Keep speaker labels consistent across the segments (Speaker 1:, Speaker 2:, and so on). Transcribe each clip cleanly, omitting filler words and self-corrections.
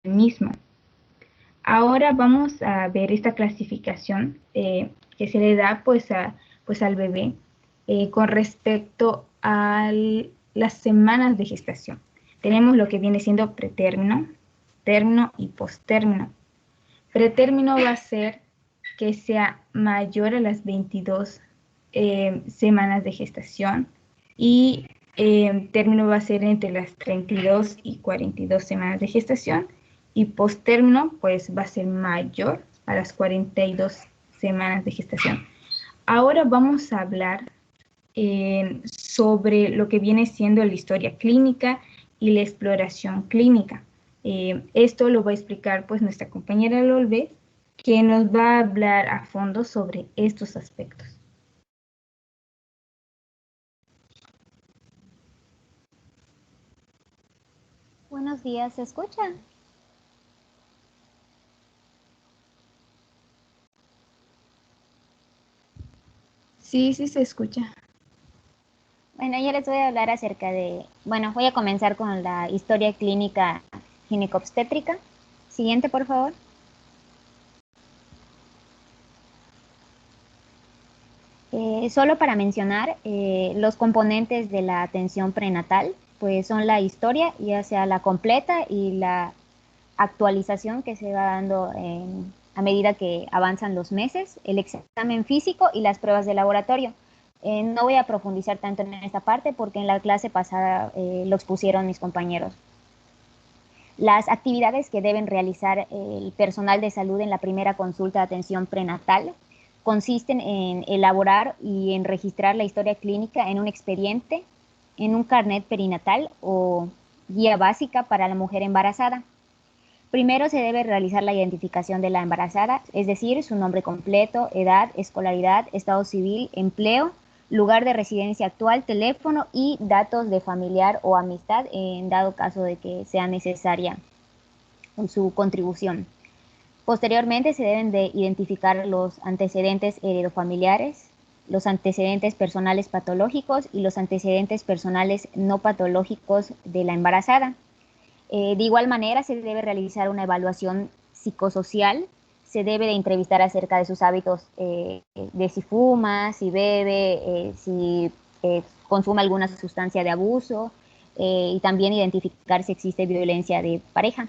Speaker 1: mismo. Ahora vamos a ver esta clasificación que se le da pues al bebé con respecto a las semanas de gestación. Tenemos lo que viene siendo pretérmino, término y postérmino. Pretérmino va a ser que sea mayor a las 22 semanas de gestación y término va a ser entre las 32 y 42 semanas de gestación y posttérmino pues va a ser mayor a las 42 semanas de gestación. Ahora vamos a hablar sobre lo que viene siendo la historia clínica y la exploración clínica. Esto lo va a explicar pues nuestra compañera Lolbe, que nos va a hablar a fondo sobre estos aspectos.
Speaker 2: Buenos días, ¿se escucha?
Speaker 1: Sí, sí se escucha.
Speaker 2: Bueno, yo les voy a hablar acerca de, bueno, voy a comenzar con la historia clínica ginecobstétrica. Siguiente, por favor. Solo para mencionar, los componentes de la atención prenatal, pues son la historia, ya sea la completa y la actualización que se va dando a medida que avanzan los meses, el examen físico y las pruebas de laboratorio. No voy a profundizar tanto en esta parte porque en la clase pasada lo expusieron mis compañeros. Las actividades que deben realizar el personal de salud en la primera consulta de atención prenatal consisten en elaborar y en registrar la historia clínica en un expediente, en un carnet perinatal o guía básica para la mujer embarazada. Primero se debe realizar la identificación de la embarazada, es decir, su nombre completo, edad, escolaridad, estado civil, empleo, lugar de residencia actual, teléfono y datos de familiar o amistad en dado caso de que sea necesaria su contribución. Posteriormente se deben de identificar los antecedentes heredofamiliares, los antecedentes personales patológicos y los antecedentes personales no patológicos de la embarazada. De igual manera, se debe realizar una evaluación psicosocial, se debe de entrevistar acerca de sus hábitos, de si fuma, si bebe, si consume alguna sustancia de abuso, y también identificar si existe violencia de pareja.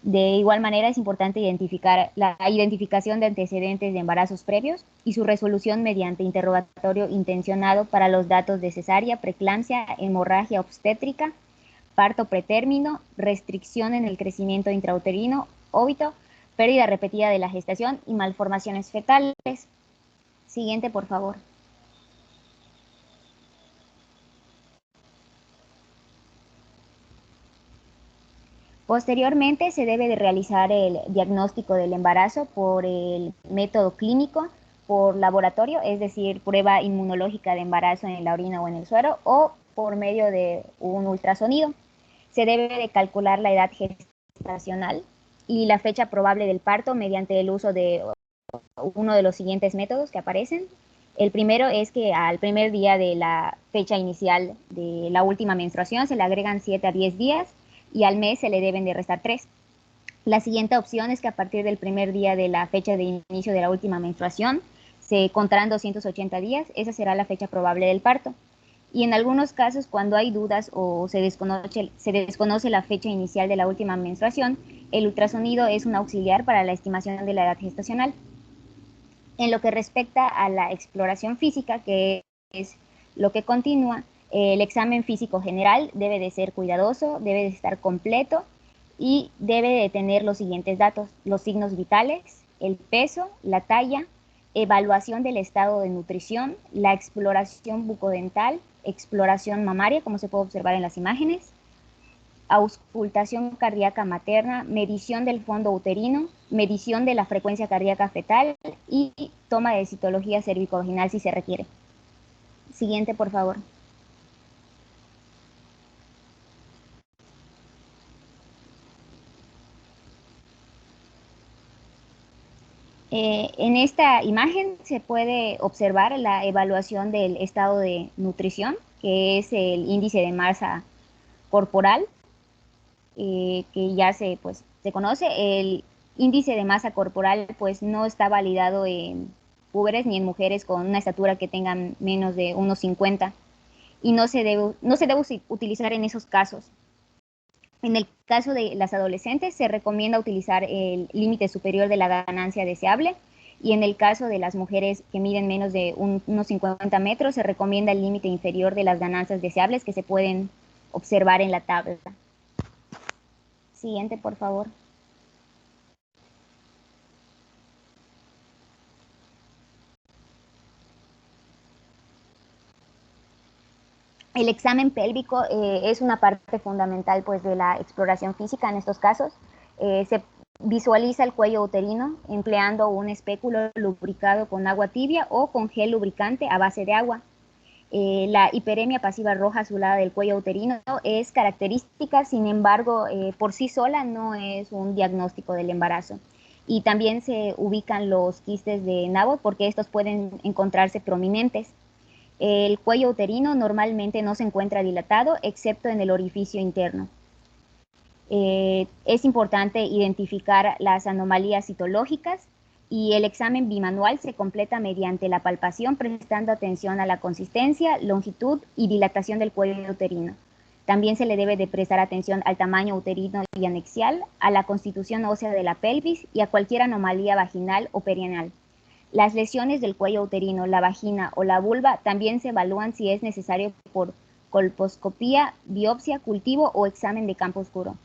Speaker 2: De igual manera, es importante identificar la identificación de antecedentes de embarazos previos y su resolución mediante interrogatorio intencionado para los datos de cesárea, preeclampsia, hemorragia obstétrica, parto pretérmino, restricción en el crecimiento intrauterino, óbito, pérdida repetida de la gestación y malformaciones fetales. Siguiente, por favor. Posteriormente se debe de realizar el diagnóstico del embarazo por el método clínico, por laboratorio, es decir, prueba inmunológica de embarazo en la orina o en el suero, o por medio de un ultrasonido. Se debe de calcular la edad gestacional y la fecha probable del parto mediante el uso de uno de los siguientes métodos que aparecen. El primero es que al primer día de la fecha inicial de la última menstruación se le agregan 7 a 10 días y al mes se le deben de restar 3. La siguiente opción es que a partir del primer día de la fecha de inicio de la última menstruación se contarán 280 días, esa será la fecha probable del parto. Y en algunos casos, cuando hay dudas o se desconoce la fecha inicial de la última menstruación, el ultrasonido es un auxiliar para la estimación de la edad gestacional. En lo que respecta a la exploración física, que es lo que continúa, el examen físico general debe de ser cuidadoso, debe de estar completo y debe de tener los siguientes datos: los signos vitales, el peso, la talla, evaluación del estado de nutrición, la exploración bucodental, exploración mamaria, como se puede observar en las imágenes, auscultación cardíaca materna, medición del fondo uterino, medición de la frecuencia cardíaca fetal y toma de citología cervicovaginal si se requiere. Siguiente, por favor. En esta imagen se puede observar la evaluación del estado de nutrición, que es el índice de masa corporal. que ya pues, se conoce, el índice de masa corporal pues no está validado en púberes ni en mujeres con una estatura que tengan menos de 1,50 y no se debe utilizar en esos casos. En el caso de las adolescentes se recomienda utilizar el límite superior de la ganancia deseable y en el caso de las mujeres que miden menos de unos 50 metros se recomienda el límite inferior de las ganancias deseables que se pueden observar en la tabla. Siguiente, por favor. El examen pélvico es una parte fundamental pues, de la exploración física en estos casos. Se visualiza el cuello uterino empleando un espéculo lubricado con agua tibia o con gel lubricante a base de agua. La hiperemia pasiva roja azulada del cuello uterino es característica, sin embargo, por sí sola no es un diagnóstico del embarazo. Y también se ubican los quistes de Nabot porque estos pueden encontrarse prominentes. El cuello uterino normalmente no se encuentra dilatado, excepto en el orificio interno. Es importante identificar las anomalías citológicas y el examen bimanual se completa mediante la palpación, prestando atención a la consistencia, longitud y dilatación del cuello uterino. También se le debe de prestar atención al tamaño uterino y anexial, a la constitución ósea de la pelvis y a cualquier anomalía vaginal o perianal. Las lesiones del cuello uterino, la vagina o la vulva también se evalúan si es necesario por colposcopía, biopsia, cultivo o examen de campo oscuro.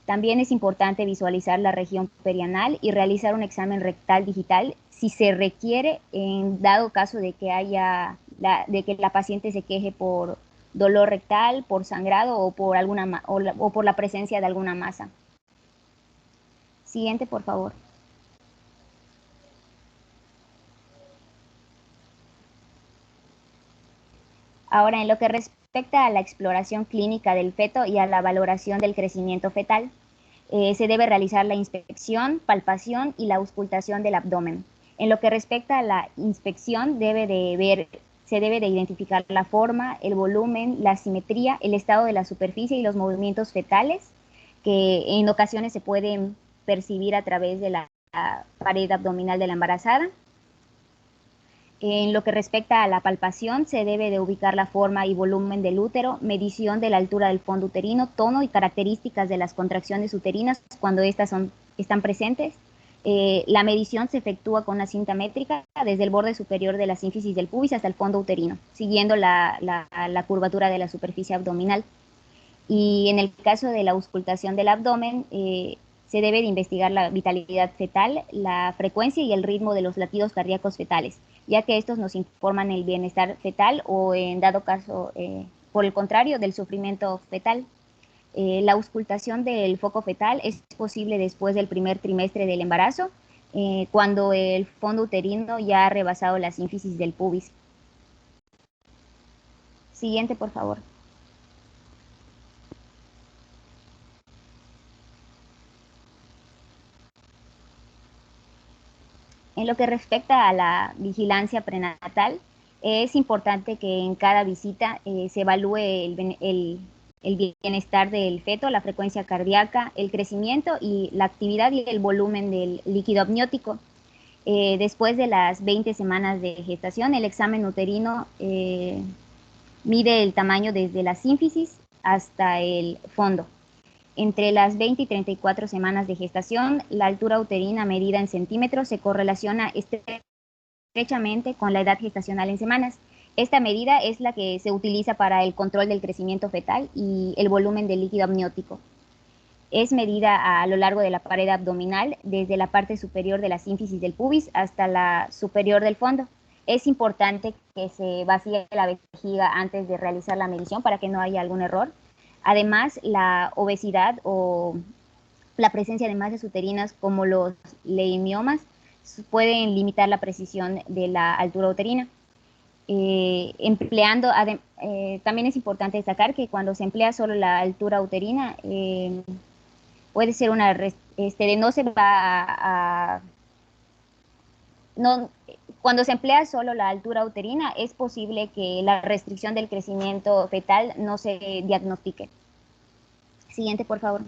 Speaker 2: También es importante visualizar la región perianal y realizar un examen rectal digital si se requiere en dado caso de que la paciente se queje por dolor rectal, por sangrado o por la presencia de alguna masa. Siguiente, por favor. Ahora, en lo que respecta a la exploración clínica del feto y a la valoración del crecimiento fetal, se debe realizar la inspección, palpación y la auscultación del abdomen. En lo que respecta a la inspección, se debe de identificar la forma, el volumen, la simetría, el estado de la superficie y los movimientos fetales, que en ocasiones se pueden percibir a través de la pared abdominal de la embarazada. En lo que respecta a la palpación, se debe de ubicar la forma y volumen del útero, medición de la altura del fondo uterino, tono y características de las contracciones uterinas cuando estas están presentes. La medición se efectúa con una cinta métrica desde el borde superior de la sínfisis del pubis hasta el fondo uterino, siguiendo la curvatura de la superficie abdominal. Y en el caso de la auscultación del abdomen, se debe de investigar la vitalidad fetal, la frecuencia y el ritmo de los latidos cardíacos fetales, ya que estos nos informan el bienestar fetal o, en dado caso, por el contrario, del sufrimiento fetal. La auscultación del foco fetal es posible después del primer trimestre del embarazo, cuando el fondo uterino ya ha rebasado la sínfisis del pubis. Siguiente, por favor. En lo que respecta a la vigilancia prenatal, es importante que en cada visita se evalúe el bienestar del feto, la frecuencia cardíaca, el crecimiento y la actividad y el volumen del líquido amniótico. Después de las 20 semanas de gestación, el examen uterino mide el tamaño desde la sínfisis hasta el fondo. Entre las 20 y 34 semanas de gestación, la altura uterina medida en centímetros se correlaciona estrechamente con la edad gestacional en semanas. Esta medida es la que se utiliza para el control del crecimiento fetal y el volumen del líquido amniótico. Es medida a lo largo de la pared abdominal, desde la parte superior de la sínfisis del pubis hasta la superior del fondo. Es importante que se vacíe la vejiga antes de realizar la medición para que no haya algún error. Además, la obesidad o la presencia de masas uterinas como los leimiomas pueden limitar la precisión de la altura uterina. También es importante destacar que cuando se emplea solo la altura uterina, puede ser cuando se emplea solo la altura uterina, es posible que la restricción del crecimiento fetal no se diagnostique. Siguiente, por favor.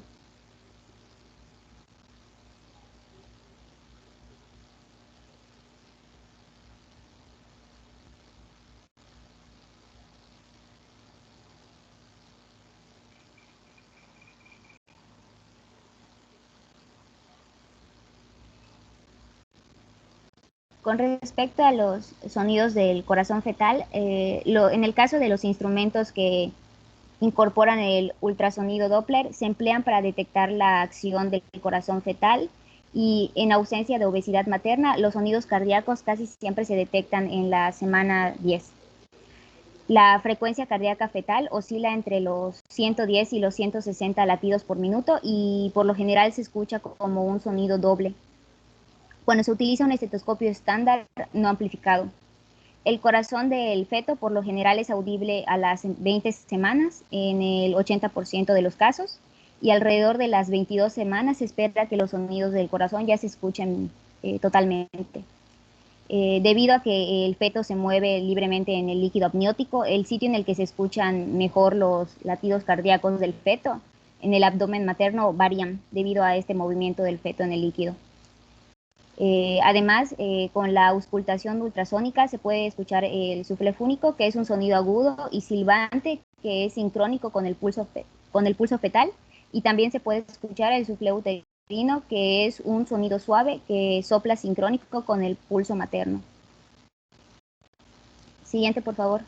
Speaker 2: Con respecto a los sonidos del corazón fetal, en el caso de los instrumentos que incorporan el ultrasonido Doppler, se emplean para detectar la acción del corazón fetal, y en ausencia de obesidad materna, los sonidos cardíacos casi siempre se detectan en la semana 10. La frecuencia cardíaca fetal oscila entre los 110 y los 160 latidos por minuto, y por lo general se escucha como un sonido doble cuando se utiliza un estetoscopio estándar no amplificado. El corazón del feto por lo general es audible a las 20 semanas en el 80% de los casos, y alrededor de las 22 semanas se espera que los sonidos del corazón ya se escuchen totalmente. Debido a que el feto se mueve libremente en el líquido amniótico, el sitio en el que se escuchan mejor los latidos cardíacos del feto en el abdomen materno varían debido a este movimiento del feto en el líquido. Además, con la auscultación ultrasónica se puede escuchar el suflé fúnico, que es un sonido agudo y silbante que es sincrónico con el pulso fetal, y también se puede escuchar el suflé uterino, que es un sonido suave que sopla sincrónico con el pulso materno. Siguiente, por favor.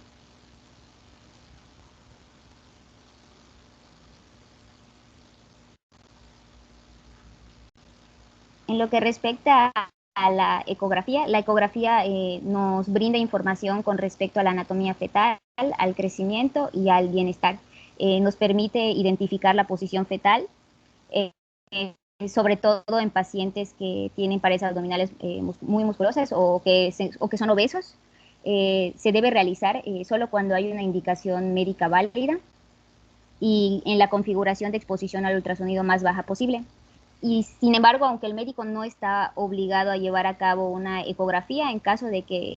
Speaker 2: En lo que respecta a la ecografía nos brinda información con respecto a la anatomía fetal, al crecimiento y al bienestar. Nos permite identificar la posición fetal, sobre todo en pacientes que tienen paredes abdominales muy musculosas o que son obesos. Se debe realizar solo cuando hay una indicación médica válida y en la configuración de exposición al ultrasonido más baja posible. Y sin embargo, aunque el médico no está obligado a llevar a cabo una ecografía, en caso de que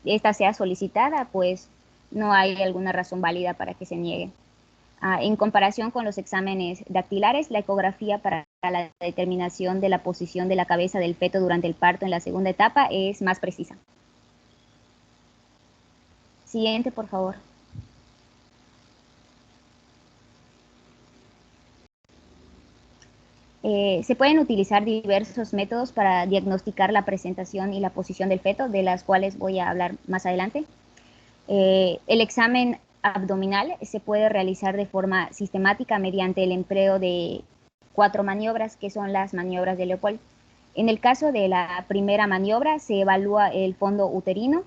Speaker 2: esta sea solicitada, pues no hay alguna razón válida para que se niegue. En comparación con los exámenes dactilares, la ecografía para la determinación de la posición de la cabeza del feto durante el parto en la segunda etapa es más precisa. Siguiente, por favor. Se pueden utilizar diversos métodos para diagnosticar la presentación y la posición del feto, de las cuales voy a hablar más adelante. El examen abdominal se puede realizar de forma sistemática mediante el empleo de 4 maniobras, que son las maniobras de Leopold. En el caso de la primera maniobra se evalúa el fondo uterino,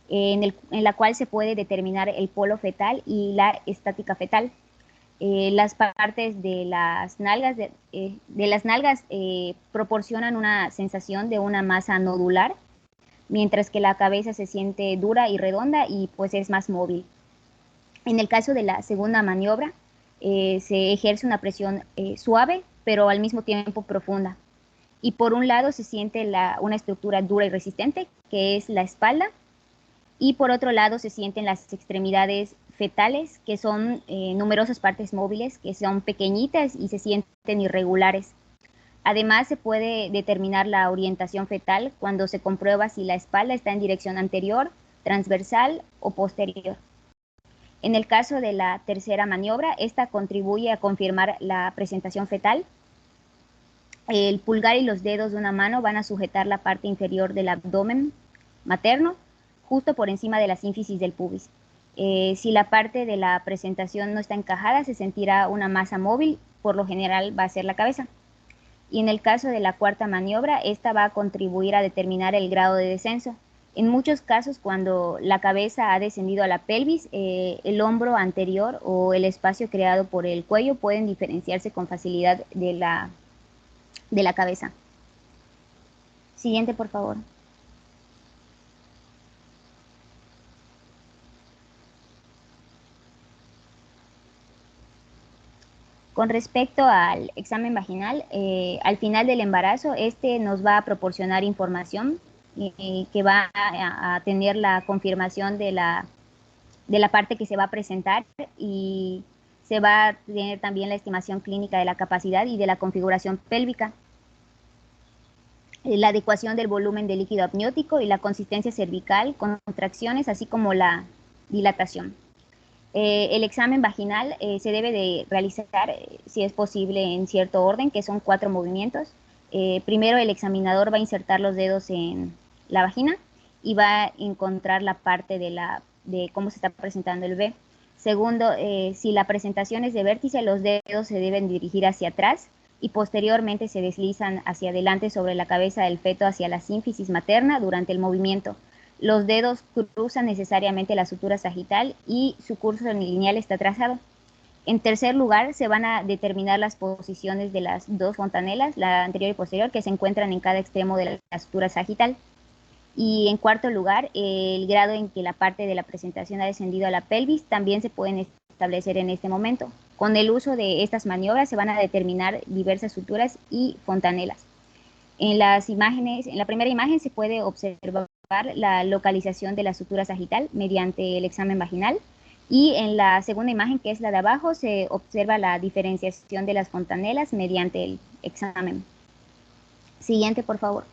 Speaker 2: en la cual se puede determinar el polo fetal y la estática fetal. Las partes de las nalgas, proporcionan una sensación de una masa nodular, mientras que la cabeza se siente dura y redonda y pues es más móvil. En el caso de la segunda maniobra, se ejerce una presión suave, pero al mismo tiempo profunda. Y por un lado se siente una estructura dura y resistente, que es la espalda, y por otro lado se sienten las extremidades fetales, que son numerosas partes móviles, que son pequeñitas y se sienten irregulares. Además, se puede determinar la orientación fetal cuando se comprueba si la espalda está en dirección anterior, transversal o posterior. En el caso de la tercera maniobra, esta contribuye a confirmar la presentación fetal. El pulgar y los dedos de una mano van a sujetar la parte inferior del abdomen materno, justo por encima de la sínfisis del pubis. Si la parte de la presentación no está encajada, se sentirá una masa móvil, por lo general va a ser la cabeza. Y en el caso de la cuarta maniobra, esta va a contribuir a determinar el grado de descenso. En muchos casos, cuando la cabeza ha descendido a la pelvis, el hombro anterior o el espacio creado por el cuello pueden diferenciarse con facilidad de la cabeza. Siguiente, por favor. Con respecto al examen vaginal, al final del embarazo, este nos va a proporcionar información que va a tener la confirmación de la parte que se va a presentar, y se va a tener también la estimación clínica de la capacidad y de la configuración pélvica, la adecuación del volumen de líquido amniótico y la consistencia cervical, contracciones, así como la dilatación. El examen vaginal se debe de realizar, si es posible, en cierto orden, que son 4 movimientos. Primero, el examinador va a insertar los dedos en la vagina y va a encontrar la parte de cómo se está presentando el bebé. Segundo, si la presentación es de vértice, los dedos se deben dirigir hacia atrás y posteriormente se deslizan hacia adelante sobre la cabeza del feto hacia la sínfisis materna durante el movimiento. Los dedos cruzan necesariamente la sutura sagital y su curso lineal está trazado. En tercer lugar, se van a determinar las posiciones de las dos fontanelas, la anterior y posterior, que se encuentran en cada extremo de la sutura sagital. Y en cuarto lugar, el grado en que la parte de la presentación ha descendido a la pelvis también se pueden establecer en este momento. Con el uso de estas maniobras se van a determinar diversas suturas y fontanelas. En las imágenes, en la primera imagen se puede observar la localización de la sutura sagital mediante el examen vaginal. Y en la segunda imagen, que es la de abajo, se observa la diferenciación de las fontanelas mediante el examen. Siguiente, por favor.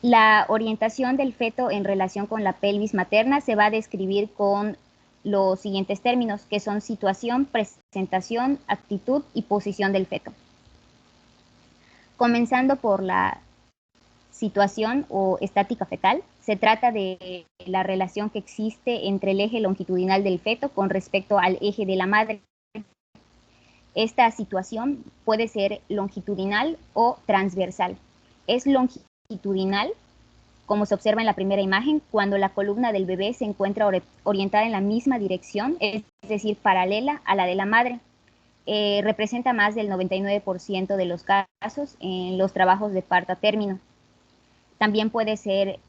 Speaker 2: La orientación del feto en relación con la pelvis materna se va a describir con los siguientes términos, que son situación, presentación, actitud y posición del feto. Comenzando por la situación o estática fetal, se trata de la relación que existe entre el eje longitudinal del feto con respecto al eje de la madre. Esta situación puede ser longitudinal o transversal. Es longitudinal, como se observa en la primera imagen, cuando la columna del bebé se encuentra orientada en la misma dirección, es decir, paralela a la de la madre. Representa más del 99% de los casos en los trabajos de parto a término. También puede ser,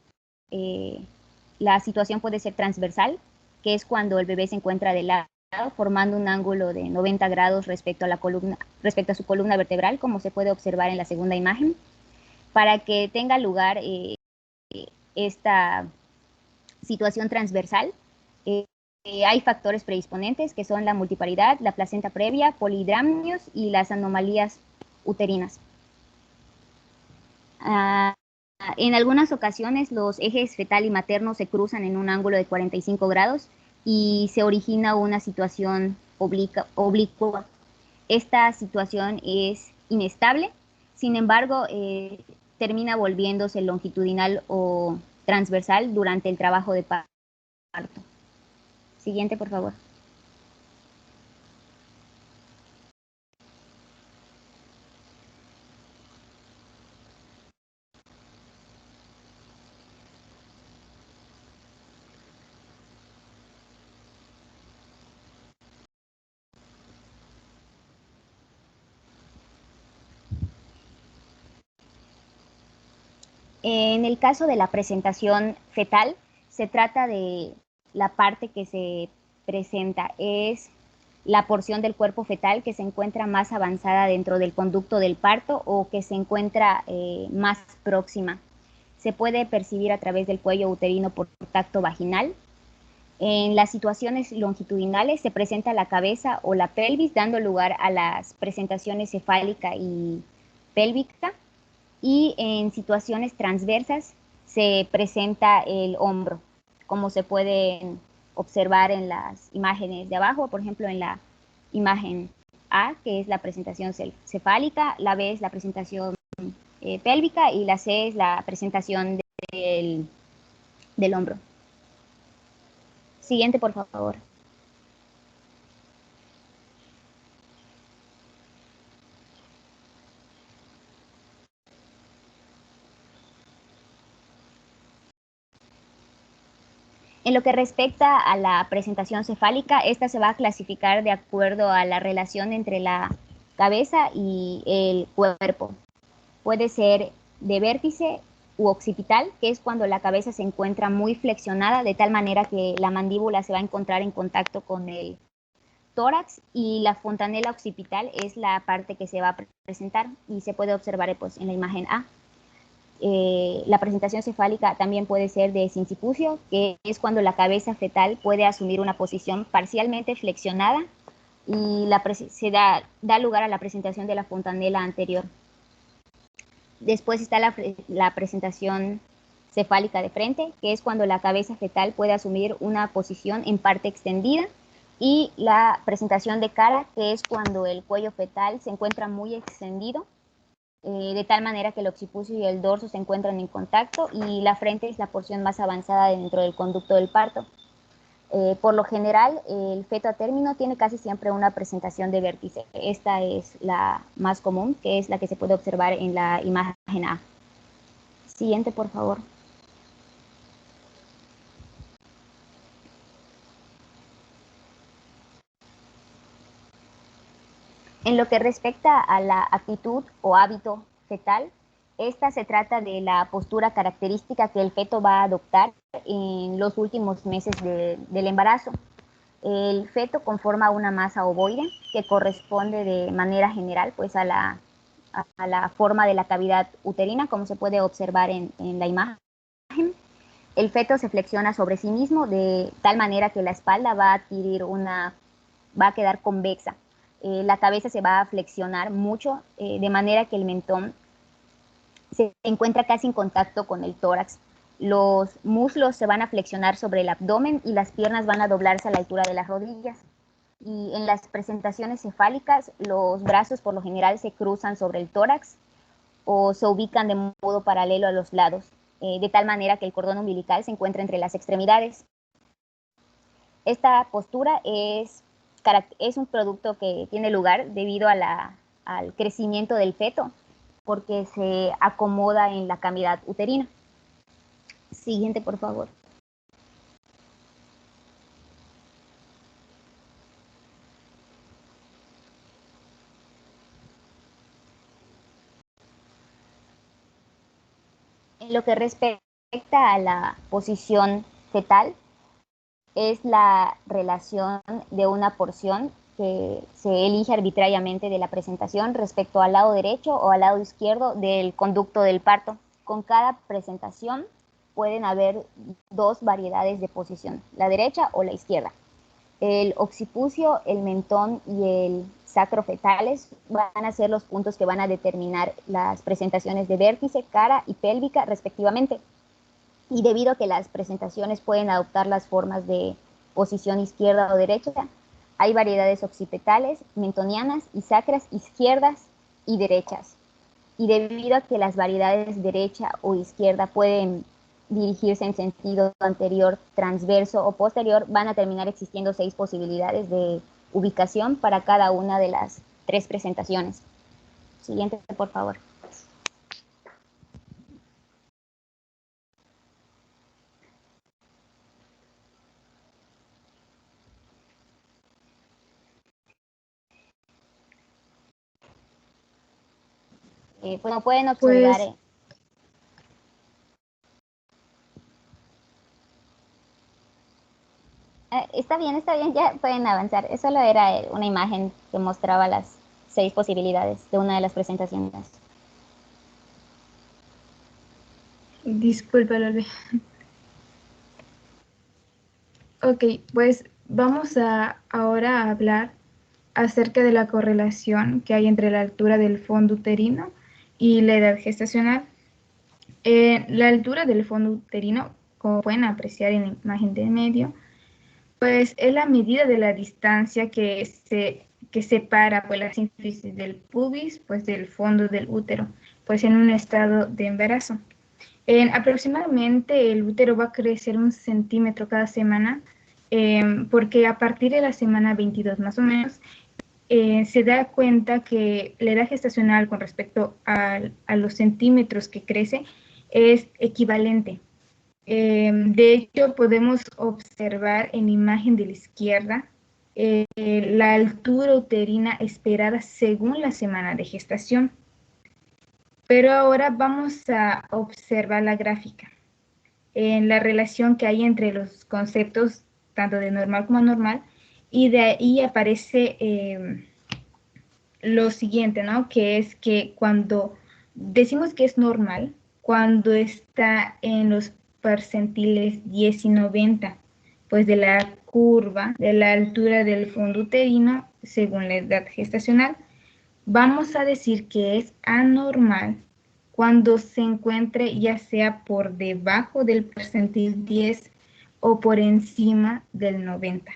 Speaker 2: la situación puede ser transversal, que es cuando el bebé se encuentra de lado, formando un ángulo de 90 grados respecto a su columna vertebral, como se puede observar en la segunda imagen. Para que tenga lugar esta situación transversal, hay factores predisponentes que son la multiparidad, la placenta previa, polihidramnios y las anomalías uterinas. En algunas ocasiones los ejes fetal y materno se cruzan en un ángulo de 45 grados y se origina una situación oblicua. Esta situación es inestable, sin embargo, termina volviéndose longitudinal o transversal durante el trabajo de parto. Siguiente, por favor. En el caso de la presentación fetal, se trata de la parte que se presenta, es la porción del cuerpo fetal que se encuentra más avanzada dentro del conducto del parto o que se encuentra más próxima. Se puede percibir a través del cuello uterino por tacto vaginal. En las situaciones longitudinales se presenta la cabeza o la pelvis, dando lugar a las presentaciones cefálica y pélvica. Y en situaciones transversas se presenta el hombro, como se puede observar en las imágenes de abajo, por ejemplo en la imagen A, que es la presentación cefálica, la B es la presentación pélvica y la C es la presentación del hombro. Siguiente, por favor. En lo que respecta a la presentación cefálica, esta se va a clasificar de acuerdo a la relación entre la cabeza y el cuerpo. Puede ser de vértice u occipital, que es cuando la cabeza se encuentra muy flexionada, de tal manera que la mandíbula se va a encontrar en contacto con el tórax, y la fontanela occipital es la parte que se va a presentar y se puede observar pues, en la imagen A. La presentación cefálica también puede ser de sincipucio, que es cuando la cabeza fetal puede asumir una posición parcialmente flexionada y se da lugar a la presentación de la fontanela anterior. Después está la presentación cefálica de frente, que es cuando la cabeza fetal puede asumir una posición en parte extendida, y la presentación de cara, que es cuando el cuello fetal se encuentra muy extendido de tal manera que el occipucio y el dorso se encuentran en contacto y la frente es la porción más avanzada dentro del conducto del parto. Por lo general, el feto a término tiene casi siempre una presentación de vértice. Esta es la más común, que es la que se puede observar en la imagen A. Siguiente, por favor. En lo que respecta a la actitud o hábito fetal, esta se trata de la postura característica que el feto va a adoptar en los últimos meses del embarazo. El feto conforma una masa ovoide que corresponde de manera general pues, a la forma de la cavidad uterina, como se puede observar en la imagen. El feto se flexiona sobre sí mismo de tal manera que la espalda va a quedar convexa. La cabeza se va a flexionar mucho, de manera que el mentón se encuentra casi en contacto con el tórax. Los muslos se van a flexionar sobre el abdomen y las piernas van a doblarse a la altura de las rodillas. Y en las presentaciones cefálicas, los brazos por lo general se cruzan sobre el tórax o se ubican de modo paralelo a los lados, de tal manera que el cordón umbilical se encuentra entre las extremidades. Esta postura es un producto que tiene lugar debido al crecimiento del feto, porque se acomoda en la cavidad uterina. Siguiente, por favor. En lo que respecta a la posición fetal, es la relación de una porción que se elige arbitrariamente de la presentación respecto al lado derecho o al lado izquierdo del conducto del parto. Con cada presentación pueden haber dos variedades de posición, la derecha o la izquierda. El occipucio, el mentón y el sacrofetales van a ser los puntos que van a determinar las presentaciones de vértice, cara y pélvica respectivamente. Y debido a que las presentaciones pueden adoptar las formas de posición izquierda o derecha, hay variedades occipitales, mentonianas y sacras izquierdas y derechas. Y debido a que las variedades derecha o izquierda pueden dirigirse en sentido anterior, transverso o posterior, van a terminar existiendo 6 posibilidades de ubicación para cada una de las 3 presentaciones. Siguiente, por favor. Bueno, pueden observar...
Speaker 1: Pues,
Speaker 2: está bien, ya pueden avanzar. Solo era una imagen que mostraba las 6 posibilidades de una de las presentaciones.
Speaker 1: disculpa, Lore. Ok, pues vamos ahora a hablar acerca de la correlación que hay entre la altura del fondo uterino y la edad gestacional. La altura del fondo uterino, como pueden apreciar en la imagen del medio, pues es la medida de la distancia que separa pues, la sínfisis del pubis pues, del fondo del útero, pues en un estado de embarazo. Aproximadamente el útero va a crecer 1 centímetro cada semana, porque a partir de la semana 22 más o menos, se da cuenta que la edad gestacional con respecto a los centímetros que crece es equivalente. De hecho, podemos observar en la imagen de la izquierda la altura uterina esperada según la semana de gestación. Pero ahora vamos a observar la gráfica, en la relación que hay entre los conceptos tanto de normal como anormal, y de ahí aparece lo siguiente, ¿no? Que es que cuando decimos que es normal, cuando está en los percentiles 10 y 90, pues de la curva de la altura del fondo uterino según la edad gestacional, vamos a decir que es anormal cuando se encuentre ya sea por debajo del percentil 10 o por encima del 90.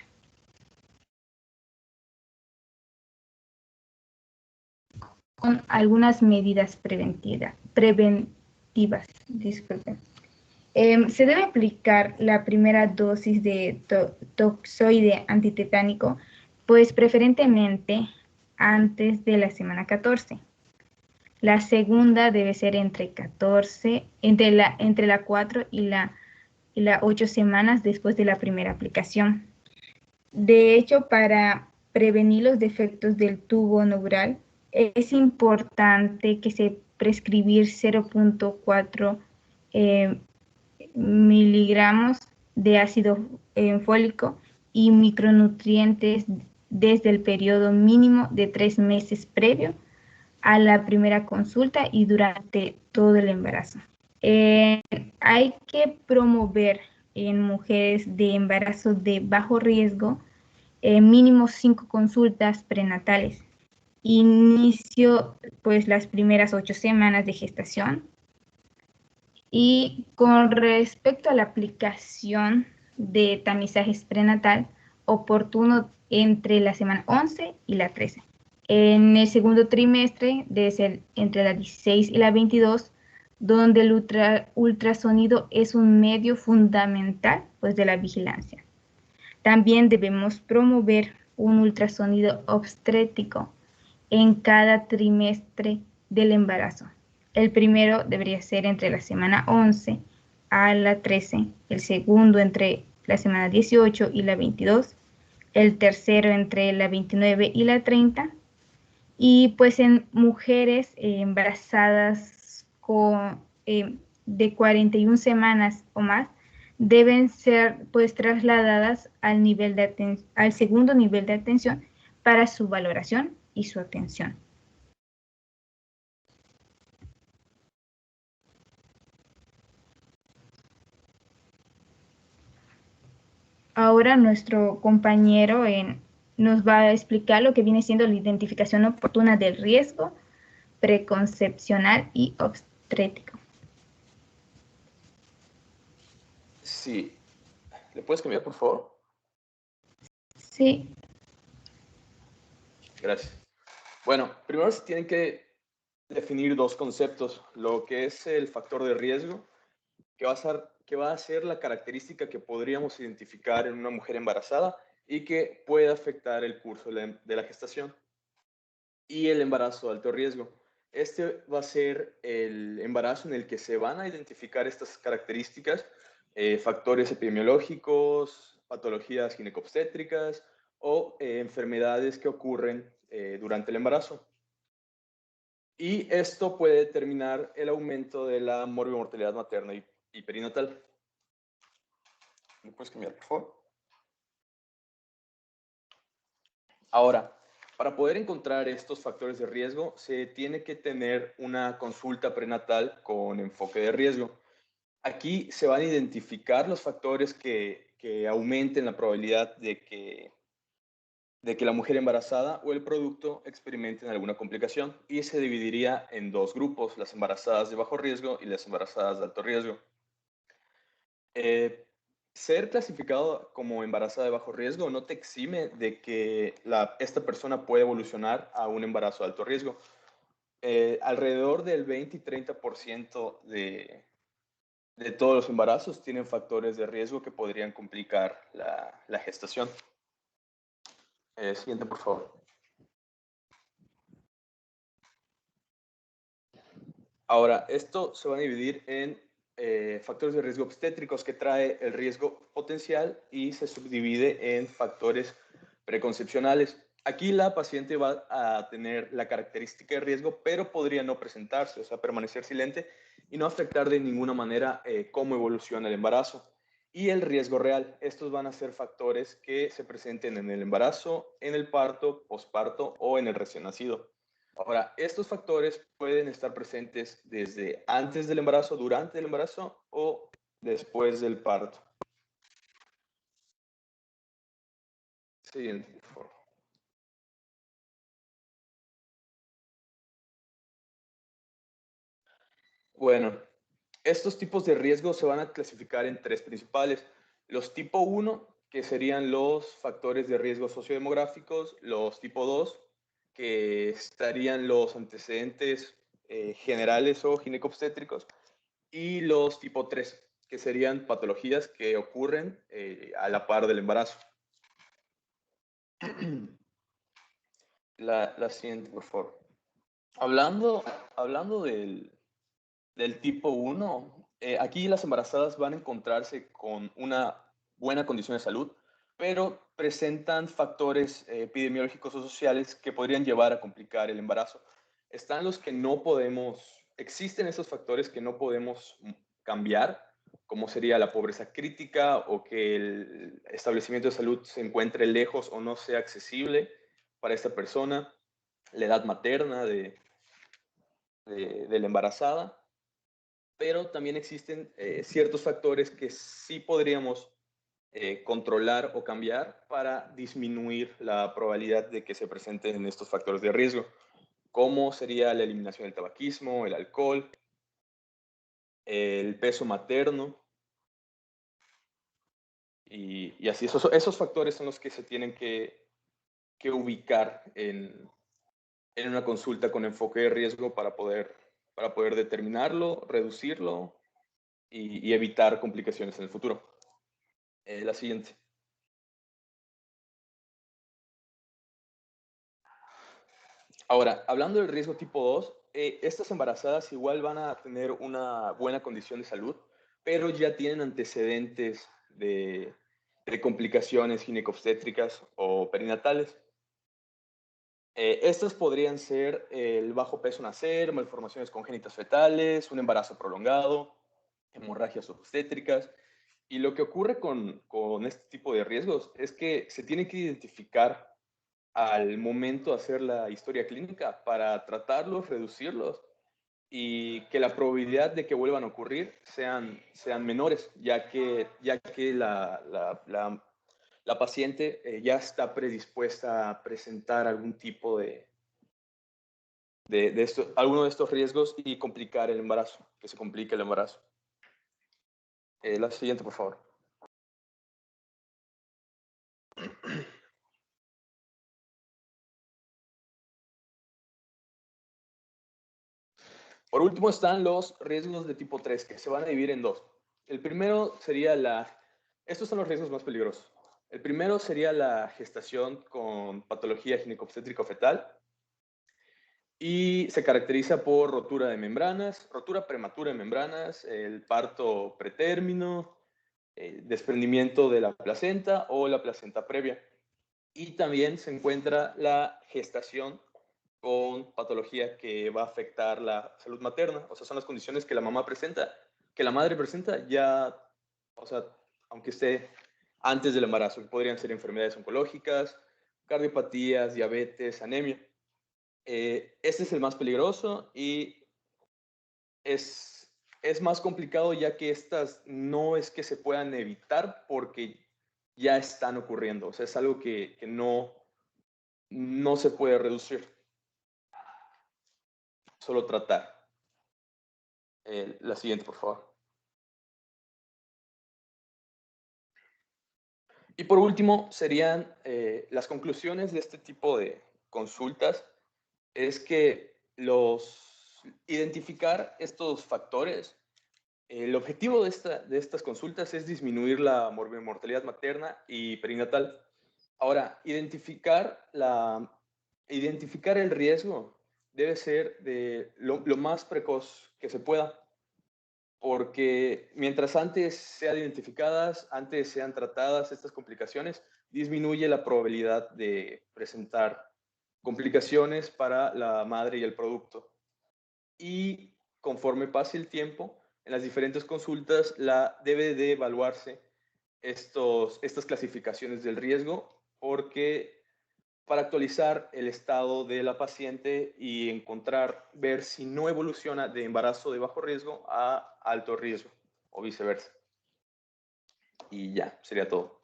Speaker 1: algunas medidas preventivas. Disculpen. Se debe aplicar la primera dosis de toxoide antitetánico, pues preferentemente antes de la semana 14. La segunda debe ser entre la 4 y la 8 semanas después de la primera aplicación. De hecho, para prevenir los defectos del tubo neural, es importante que se prescribir 0.4 miligramos de ácido fólico y micronutrientes desde el periodo mínimo de 3 meses previo a la primera consulta y durante todo el embarazo. Hay que promover en mujeres de embarazo de bajo riesgo mínimo 5 consultas prenatales. Inicio pues las primeras 8 semanas de gestación. Y con respecto a la aplicación de tamizajes prenatal, oportuno entre la semana 11 y la 13. En el segundo trimestre debe ser entre la 16 y la 22, donde el ultrasonido es un medio fundamental pues, de la vigilancia. También debemos promover un ultrasonido obstétrico en cada trimestre del embarazo. El primero debería ser entre la semana 11 a la 13, el segundo entre la semana 18 y la 22, el tercero entre la 29 y la 30, y pues en mujeres embarazadas de 41 semanas o más, deben ser pues trasladadas al segundo nivel de atención para su valoración y su atención. Ahora nuestro compañero nos va a explicar lo que viene siendo la identificación oportuna del riesgo preconcepcional y obstétrico.
Speaker 3: Sí. ¿Le puedes cambiar, por favor?
Speaker 1: Sí.
Speaker 3: Gracias. Bueno, primero se tienen que definir dos conceptos. Lo que es el factor de riesgo, que va a ser la característica que podríamos identificar en una mujer embarazada y que puede afectar el curso de la gestación. Y el embarazo de alto riesgo. Este va a ser el embarazo en el que se van a identificar estas características, factores epidemiológicos, patologías ginecobstétricas o enfermedades que ocurren durante el embarazo. Y esto puede determinar el aumento de la morbimortalidad materna y perinatal. ¿Me puedes cambiar, por favor? Ahora, para poder encontrar estos factores de riesgo, se tiene que tener una consulta prenatal con enfoque de riesgo. Aquí se van a identificar los factores que aumenten la probabilidad de que la mujer embarazada o el producto experimenten alguna complicación, y se dividiría en dos grupos, las embarazadas de bajo riesgo y las embarazadas de alto riesgo. Ser clasificado como embarazada de bajo riesgo no te exime de que esta persona puede evolucionar a un embarazo de alto riesgo. Alrededor del 20 y 30% de todos los embarazos tienen factores de riesgo que podrían complicar la gestación. Siguiente, por favor. Ahora, esto se va a dividir en factores de riesgo obstétricos, que trae el riesgo potencial, y se subdivide en factores preconcepcionales. Aquí la paciente va a tener la característica de riesgo, pero podría no presentarse, o sea, permanecer silente y no afectar de ninguna manera cómo evoluciona el embarazo. Y el riesgo real, estos van a ser factores que se presenten en el embarazo, en el parto, posparto o en el recién nacido. Ahora, estos factores pueden estar presentes desde antes del embarazo, durante el embarazo o después del parto. Siguiente, por favor. Bueno, estos tipos de riesgo se van a clasificar en tres principales. Los tipo 1, que serían los factores de riesgo sociodemográficos; los tipo 2, que estarían los antecedentes generales o ginecobstétricos, y los tipo 3, que serían patologías que ocurren a la par del embarazo. La siguiente, por favor. Hablando del tipo 1, aquí las embarazadas van a encontrarse con una buena condición de salud, pero presentan factores epidemiológicos o sociales que podrían llevar a complicar el embarazo. Están los que no podemos, existen esos factores que no podemos cambiar, como sería la pobreza crítica o que el establecimiento de salud se encuentre lejos o no sea accesible para esta persona, la edad materna de la embarazada, pero también existen ciertos factores que sí podríamos controlar o cambiar para disminuir la probabilidad de que se presenten estos factores de riesgo, como sería la eliminación del tabaquismo, el alcohol, el peso materno, y así. Esos factores son los que se tienen que ubicar en una consulta con enfoque de riesgo para poder determinarlo, reducirlo y evitar complicaciones en el futuro. La siguiente. Ahora, hablando del riesgo tipo 2, estas embarazadas igual van a tener una buena condición de salud, pero ya tienen antecedentes de complicaciones ginecobstétricas o perinatales. Estas podrían ser el bajo peso nacer, malformaciones congénitas fetales, un embarazo prolongado, hemorragias obstétricas. Y lo que ocurre con este tipo de riesgos es que se tiene que identificar al momento de hacer la historia clínica para tratarlos, reducirlos y que la probabilidad de que vuelvan a ocurrir sean menores, ya que la paciente ya está predispuesta a presentar algún tipo alguno de estos riesgos y complicar el embarazo, que se complique el embarazo. La siguiente, por favor. Por último están los riesgos de tipo 3, que se van a dividir en dos. El primero sería estos son los riesgos más peligrosos. El primero sería la gestación con patología ginecobstétrico-fetal y se caracteriza por rotura de membranas, rotura prematura de membranas, el parto pretérmino, desprendimiento de la placenta o la placenta previa. Y también se encuentra la gestación con patología que va a afectar la salud materna. O sea, son las condiciones que la mamá presenta, que la madre presenta ya, o sea, aunque esté antes del embarazo, podrían ser enfermedades oncológicas, cardiopatías, diabetes, anemia. Este es el más peligroso y es más complicado, ya que estas no es que se puedan evitar porque ya están ocurriendo. O sea, es algo que no se puede reducir, solo tratar. La siguiente, por favor. Y por último, serían las conclusiones de este tipo de consultas, es que identificar estos factores, el objetivo de estas consultas es disminuir la mortalidad materna y perinatal. Ahora, identificar el riesgo debe ser de lo más precoz que se pueda, porque mientras antes sean identificadas, antes sean tratadas estas complicaciones, disminuye la probabilidad de presentar complicaciones para la madre y el producto. Y conforme pase el tiempo, en las diferentes consultas debe de evaluarse estas clasificaciones del riesgo, porque para actualizar el estado de la paciente y ver si no evoluciona de embarazo de bajo riesgo a alto riesgo o viceversa. Y ya, sería todo.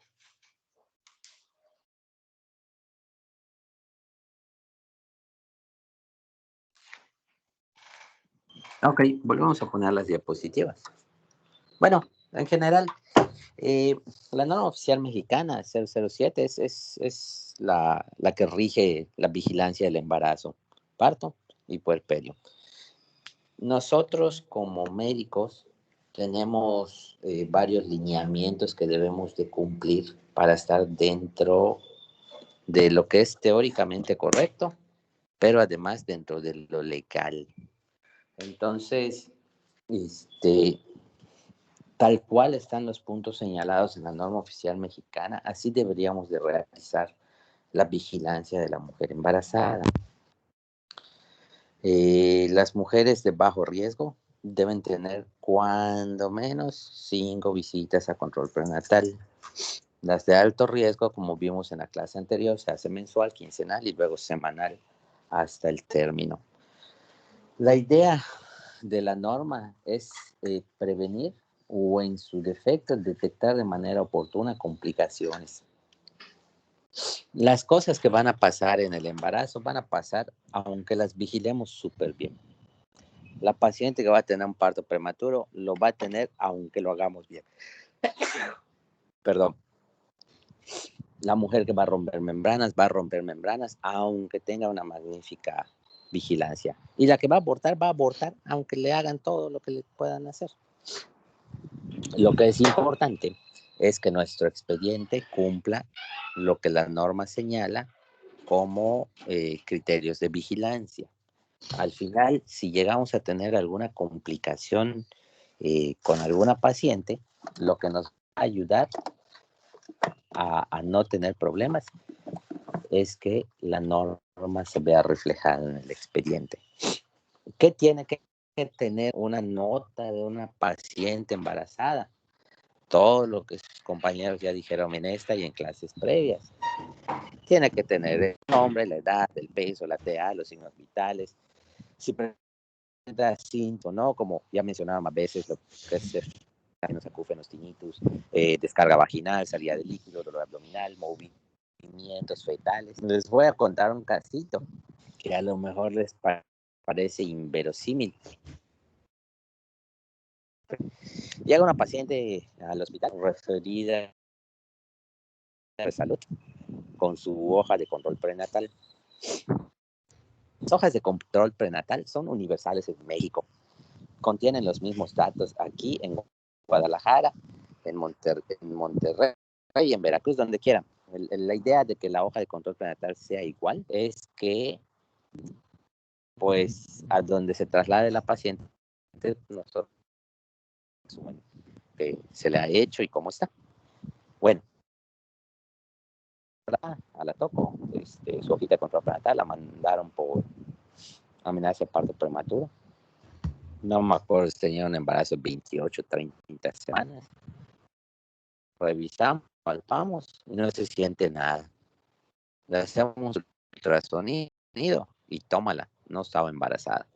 Speaker 4: Ok, volvemos a poner las diapositivas. Bueno, en general, la norma oficial mexicana 007 es la que rige la vigilancia del embarazo, parto y puerperio. Nosotros como médicos tenemos varios lineamientos que debemos de cumplir para estar dentro de lo que es teóricamente correcto, pero además dentro de lo legal. Entonces, tal cual están los puntos señalados en la norma oficial mexicana, así deberíamos de realizar la vigilancia de la mujer embarazada. Las mujeres de bajo riesgo deben tener cuando menos 5 visitas a control prenatal. Las de alto riesgo, como vimos en la clase anterior, se hace mensual, quincenal y luego semanal hasta el término. La idea de la norma es prevenir o en su defecto detectar de manera oportuna complicaciones. Las cosas que van a pasar en el embarazo van a pasar aunque las vigilemos súper bien. La paciente que va a tener un parto prematuro lo va a tener aunque lo hagamos bien. Perdón. La mujer que va a romper membranas aunque tenga una magnífica vigilancia. Y la que va a abortar aunque le hagan todo lo que le puedan hacer. Lo que es importante es que nuestro expediente cumpla lo que la norma señala como criterios de vigilancia. Al final, si llegamos a tener alguna complicación con alguna paciente, lo que nos va a ayudar a no tener problemas es que la norma se vea reflejada en el expediente. ¿Qué tiene que tener una nota de una paciente embarazada? Todo lo que sus compañeros ya dijeron en esta y en clases previas. Tiene que tener el nombre, la edad, el peso, la TA, los signos vitales. Si presenta síntomas, ¿no? Como ya mencionaba más veces, lo que es los acúfenos, tinnitus, descarga vaginal, salida de líquido, dolor abdominal, movimientos fetales. Les voy a contar un casito que a lo mejor les parece inverosímil. Llega una paciente al hospital referida de salud con su hoja de control prenatal. Las hojas de control prenatal son universales en México. Contienen los mismos datos aquí en Guadalajara, en Monterrey y en Veracruz, donde quieran. La idea de que la hoja de control prenatal sea igual es que, pues, a donde se traslade la paciente, nosotros que se le ha hecho y cómo está. Bueno, a la toco, su hojita de control prenatal la mandaron por amenaza de parto prematuro. No me acuerdo si tenía un embarazo de 28, 30 semanas. Revisamos, palpamos y no se siente nada. Le hacemos ultrasonido y tómala, no estaba embarazada.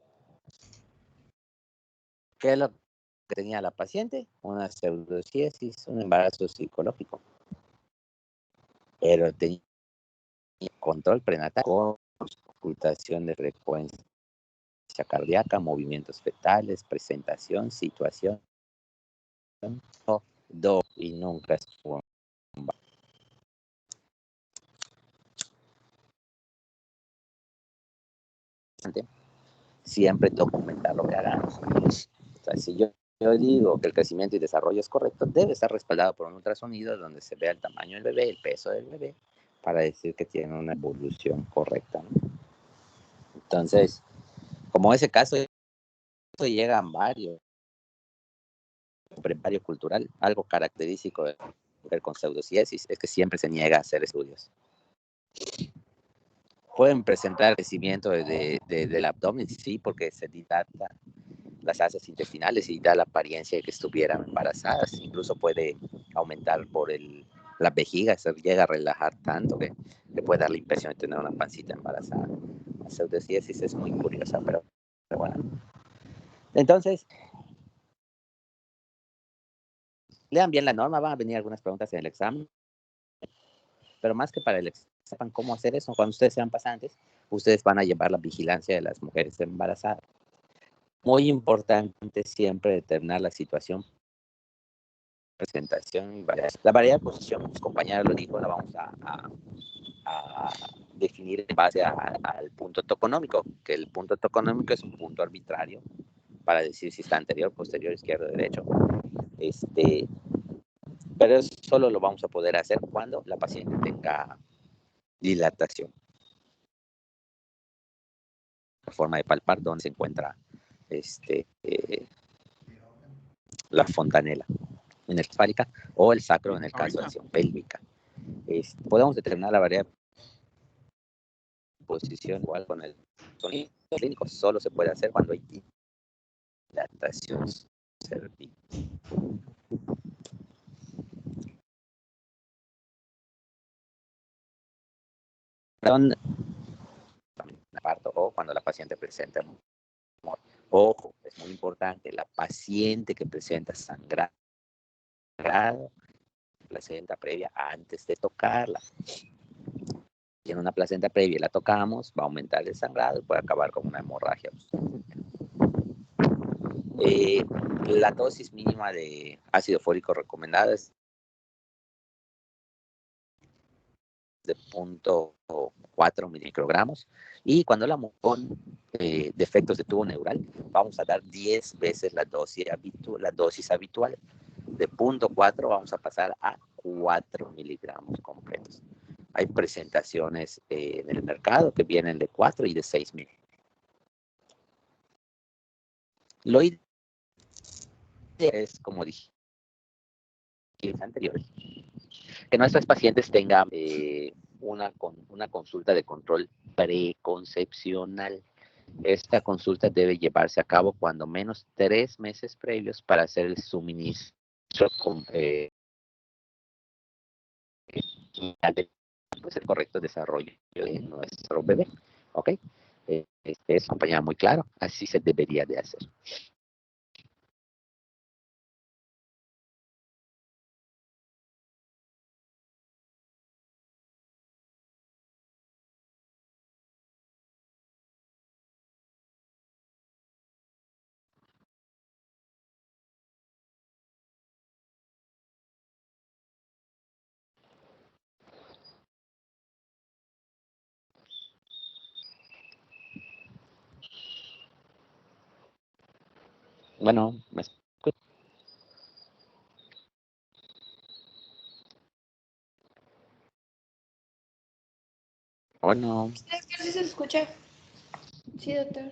Speaker 4: ¿Qué es lo que tenía la paciente? Una pseudociesis, un embarazo psicológico. Pero tenía control prenatal con ocultación de frecuencia cardíaca, movimientos fetales, presentación, situación, y nunca estuvo. Siempre documentar lo que hagamos. O sea, si yo digo que el crecimiento y desarrollo es correcto, debe estar respaldado por un ultrasonido donde se vea el tamaño del bebé, el peso del bebé, para decir que tiene una evolución correcta, ¿no? Entonces, como ese caso, llegan varios. Prepario cultural, algo característico de mujer con pseudociesis es que siempre se niega a hacer estudios. Pueden presentar crecimiento del abdomen, sí, porque se dilata las asas intestinales y da la apariencia de que estuvieran embarazadas. Incluso puede aumentar por la vejiga, se llega a relajar tanto que le puede dar la impresión de tener una pancita embarazada. La pseudociesis es muy curiosa, pero bueno. Entonces, lean bien la norma, van a venir algunas preguntas en el examen, pero más que para el examen, sepan cómo hacer eso. Cuando ustedes sean pasantes, ustedes van a llevar la vigilancia de las mujeres embarazadas. Muy importante siempre determinar la situación, presentación y variedad. La variedad de posición, mis compañeros lo dijo, la vamos a definir en base al punto toconómico, que el punto toconómico es un punto arbitrario para decir si está anterior, posterior, izquierdo, derecho. Pero eso solo lo vamos a poder hacer cuando la paciente tenga dilatación. La forma de palpar donde se encuentra la fontanela inexfárica o el sacro en el caso de acción pélvica. Podemos determinar la variable de posición igual con el sonido clínico. Solo se puede hacer cuando hay dilatación cervical. Parto o cuando la paciente presenta humor. Ojo, es muy importante, la paciente que presenta sangrado, placenta previa antes de tocarla. Si en una placenta previa la tocamos, va a aumentar el sangrado y puede acabar con una hemorragia. La dosis mínima de ácido fólico recomendada es de 0.4 microgramos, y cuando la con defectos de tubo neural vamos a dar 10 veces la dosis habitual. De 0.4 vamos a pasar a 4 miligramos completos. Hay presentaciones en el mercado que vienen de 4 y de 6 mil. Lo ideal es, como dije anterior, que nuestros pacientes tengan una consulta de control preconcepcional. Esta consulta debe llevarse a cabo cuando menos 3 meses previos para hacer el suministro pues, el correcto desarrollo de nuestro bebé. ¿Ok? Es compañía muy claro, así se debería de hacer. Bueno, ¿me escuchas? Bueno.
Speaker 5: Sí, es que sí se escucha. Sí, doctor.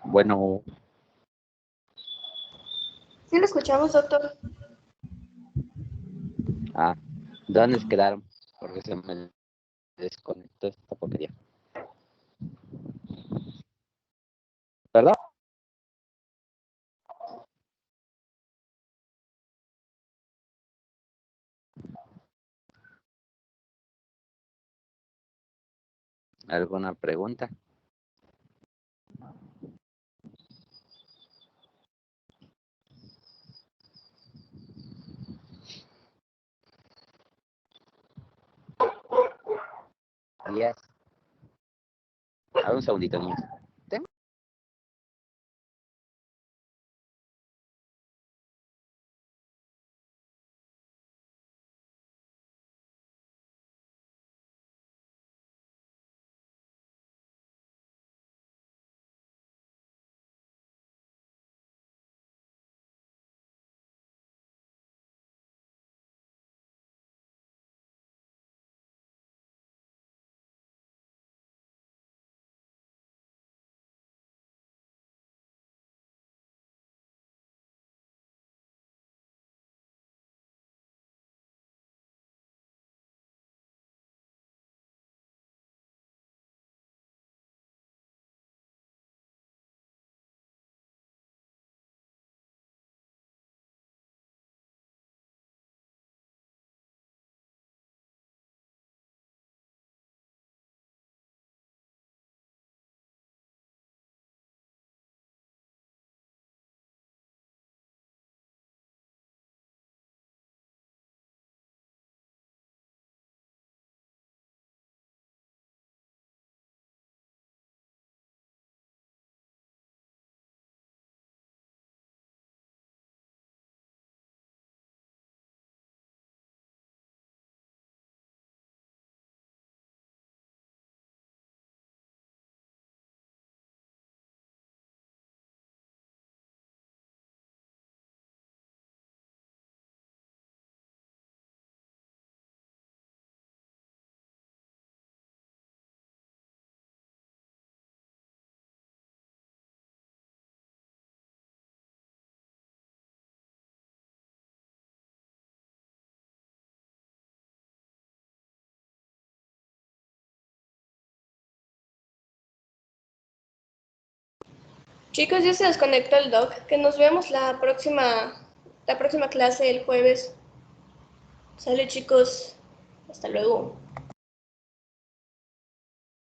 Speaker 4: Bueno.
Speaker 5: Sí lo escuchamos, doctor.
Speaker 4: ¿Dónde se quedaron? Porque se me desconectó esta porquería. ¿Verdad? ¿Alguna pregunta? Díaz. A ver, un segundito, niños.
Speaker 5: Chicos, ya se desconectó el doc. Que nos vemos la próxima clase el jueves. Sale, chicos. Hasta luego.